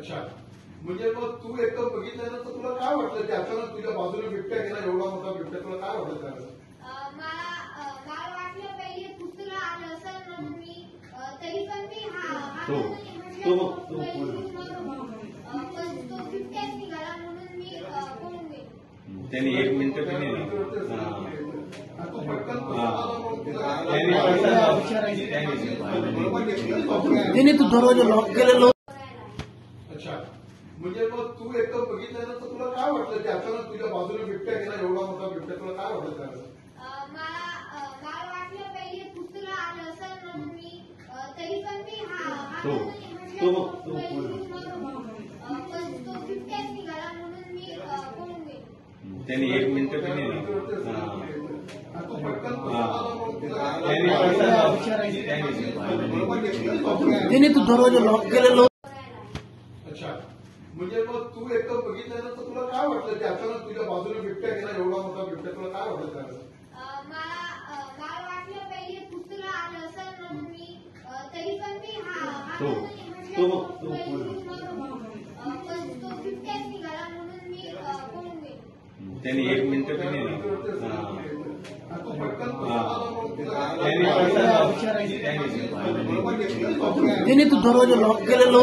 अच्छा, म्हणजे मग तू एकदम बघितल्यानंतर तुला काय वाटलं की अचानक तुझ्या बाजूने बिबट्या गेला, एवढा मोठा बिबट्या, तुला काय वाटलं त्यावेळेस? मला वाटलं पहिले कुत्रा आलं असेल म्हणून मी तरी पण मी पण तो बिबट्याच निघाला म्हणून मी पळून गेलो. त्यांनी 1 मिनिट पण नाही. तू पटकन त्यांनी तो दरवाजा लॉक केलेला. अच्छा, म्हणजे मग तू एकदम बघितल्यानंतर तुला काय वाटलं की अचानक तुझ्या बाजूने बिबट्या गेला, एवढा मोठा बिबट्या, तुला काय वाटलं त्यावेळेस? मला वाटलं पहिले कुत्रा आलं असेल म्हणून मी तरी पण मी पण तो बिबट्याच निघाला म्हणून मी पळून गेलो. त्यांनी 1 मिनिट पण नाही. तू पटकन त्यांनी तो दरवाजा लॉक केलेला. अच्छा, म्हणजे मग तू एकदम बघितल्यानंतर तुला काय वाटलं की अचानक तुझ्या बाजूने बिबट्या गेला, एवढा मोठा बिबट्या, तुला काय वाटलं त्यावेळेस? मला वाटलं पहिले कुत्रा आलं असेल म्हणून मी तरी पण मी पण तो बिबट्याच निघाला म्हणून मी पळून गेलो. त्यांनी 1 मिनिट पण नाही. तू पटकन त्यांनी तो दरवाजा लॉक केलेला.